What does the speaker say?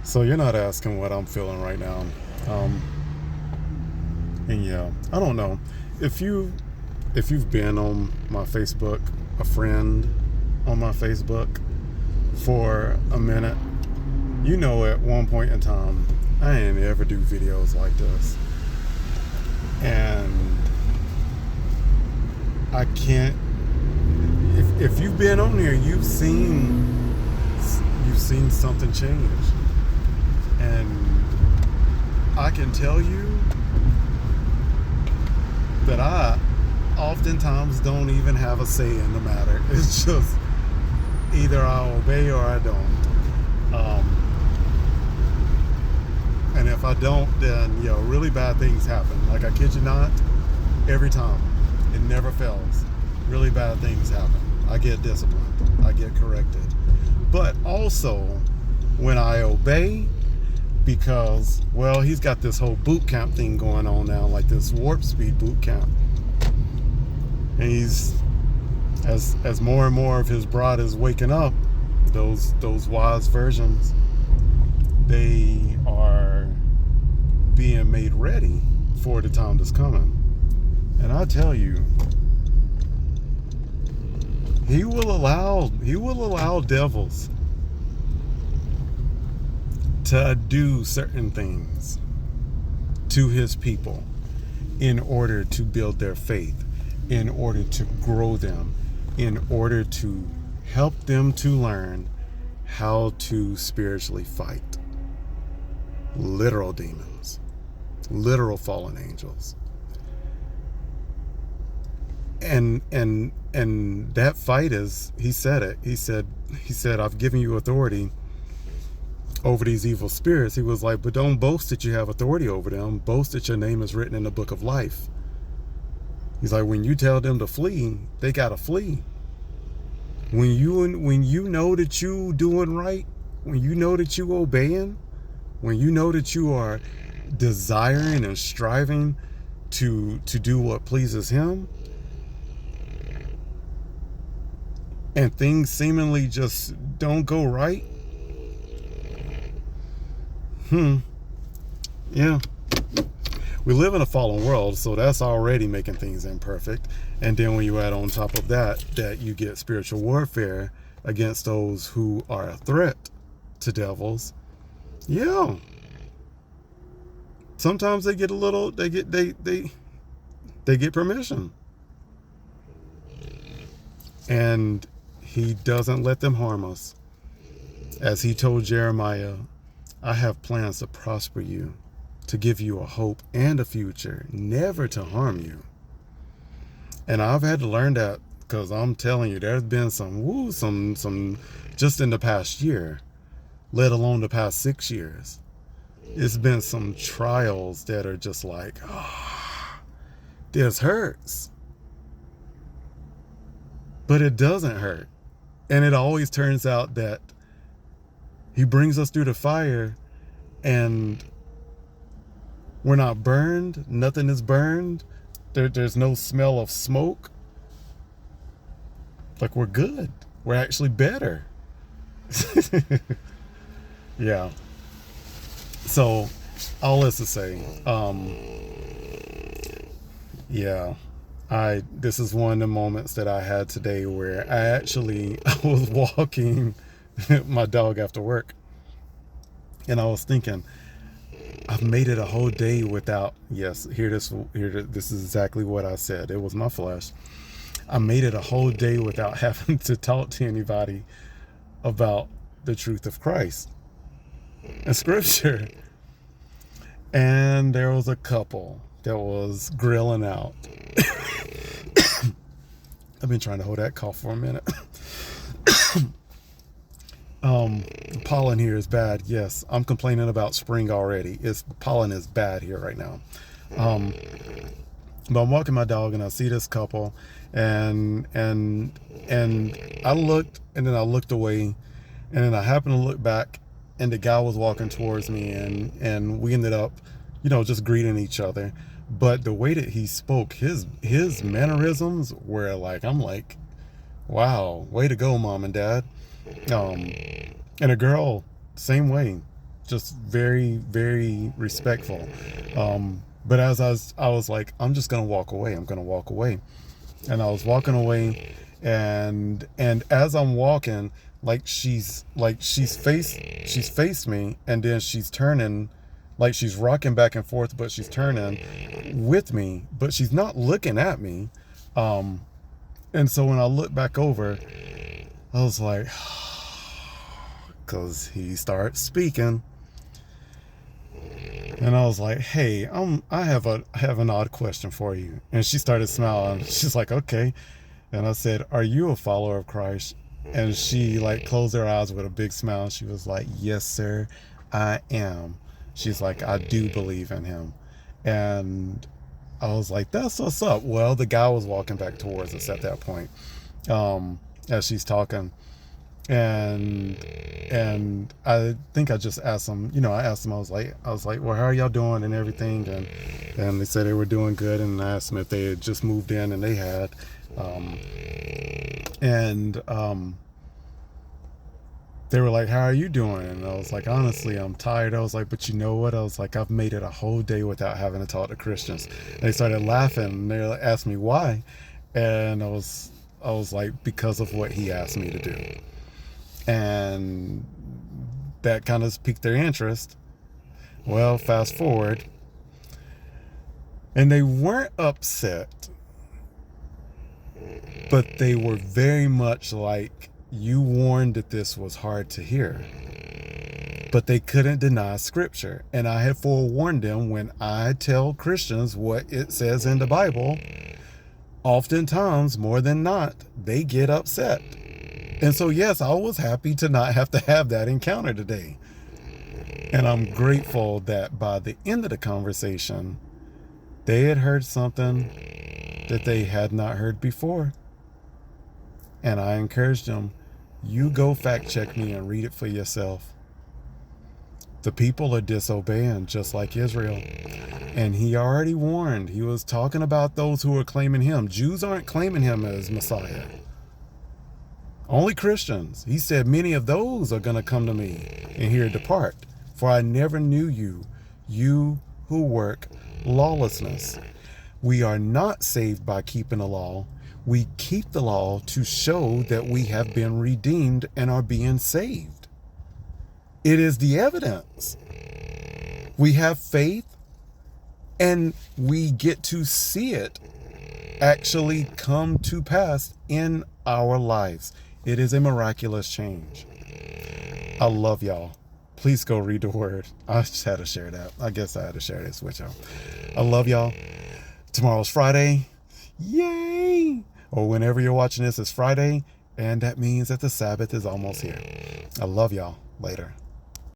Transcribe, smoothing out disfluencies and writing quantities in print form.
So you're not asking what I'm feeling right now. Um, and yeah, I don't know. If you if you've been on my Facebook, a friend on my Facebook for a minute, you know at one point in time I ain't ever do videos like this. And I can't if you've been on there, you've seen something change. And I can tell you that I oftentimes don't even have a say in the matter. It's just either I obey or I don't. And if I don't, then really bad things happen. Like, I kid you not, every time, it never fails. Really bad things happen. I get disciplined. I get corrected. But also, when I obey, because, well, he's got this whole boot camp thing going on now, like this warp speed boot camp. And he's, as more and more of his bride is waking up, those wise virgins, they are being made ready for the time that's coming. And I tell you, he will allow devils to do certain things to his people in order to build their faith, in order to grow them, in order to help them to learn how to spiritually fight literal demons, literal fallen angels. And that fight is, he said it. He said, I've given you authority over these evil spirits. He was like, but don't boast that you have authority over them. Boast that your name is written in the book of life. He's like, when you tell them to flee, they gotta flee. When you know that you doing right, when you know that you obeying, when you know that you are desiring and striving to do what pleases him, and things seemingly just don't go right, yeah, we live in a fallen world, so that's already making things imperfect. And then when you add on top of that you get spiritual warfare against those who are a threat to devils, yeah, sometimes they get a little, they get permission. And he doesn't let them harm us. As he told Jeremiah, I have plans to prosper you, to give you a hope and a future, never to harm you. And I've had to learn that, because I'm telling you, there's been some just in the past year, let alone the past 6 years. It's been some trials that are just like, this hurts. But it doesn't hurt. And it always turns out that he brings us through the fire and we're not burned. Nothing is burned. There's no smell of smoke. Like, we're good. We're actually better. Yeah. So, all this to say, yeah, this is one of the moments that I had today where I was walking my dog after work, and I was thinking, I've made it a whole day without, yes, this is exactly what I said. It was my flesh. I made it a whole day without having to talk to anybody about the truth of Christ and scripture. And there was a couple that was grilling out. I've been trying to hold that cough for a minute. Pollen here is bad. Yes, I'm complaining about spring already. Pollen is bad here right now. But I'm walking my dog and I see this couple, and I looked, and then I looked away, and then I happened to look back, and the guy was walking towards me, and we ended up, just greeting each other. But the way that he spoke, his mannerisms were like, I'm like, wow, way to go, mom and dad. And a girl, same way. just very, very respectful. But as I was like, I'm just gonna walk away. I'm gonna walk away, and I was walking away, and as I'm walking, she's faced me, and then she's turning, like she's rocking back and forth, but she's turning with me, but she's not looking at me. And so when I look back over, I was like, because he starts speaking. And I was like, hey, I have an odd question for you. And she started smiling. She's like, okay. And I said, are you a follower of Christ? And she like closed her eyes with a big smile. She was like, yes, sir, I am. She's like, I do believe in him. And I was like, that's what's up. Well, the guy was walking back towards us at that point, as she's talking. And I think I just asked them, I asked them, I was like, well, how are y'all doing and everything? And they said they were doing good. And I asked them if they had just moved in, and they had. They were like, how are you doing? And I was like, honestly, I'm tired. I was like, but you know what? I was like, I've made it a whole day without having to talk to Christians. And they started laughing, and they asked me why. And I was like, because of what he asked me to do. And that kind of piqued their interest. Well, fast forward, and they weren't upset, but they were very much like, you warned that this was hard to hear. But they couldn't deny scripture. And I had forewarned them, when I tell Christians what it says in the Bible, oftentimes, more than not, they get upset. And so, yes, I was happy to not have to have that encounter today. And I'm grateful that by the end of the conversation, they had heard something that they had not heard before. And I encouraged them, you go fact check me and read it for yourself. The people are disobeying, just like Israel. And he already warned. He was talking about those who are claiming him. Jews aren't claiming him as Messiah. Only Christians. He said, many of those are going to come to me and here depart. For I never knew you, you who work lawlessness. We are not saved by keeping the law. We keep the law to show that we have been redeemed and are being saved. It is the evidence. We have faith, and we get to see it actually come to pass in our lives. It is a miraculous change. I love y'all. Please go read the word. I just had to share that. I guess I had to share this with y'all. I love y'all. Tomorrow's Friday. Yay! Or whenever you're watching this, it's Friday. And that means that the Sabbath is almost here. I love y'all. Later.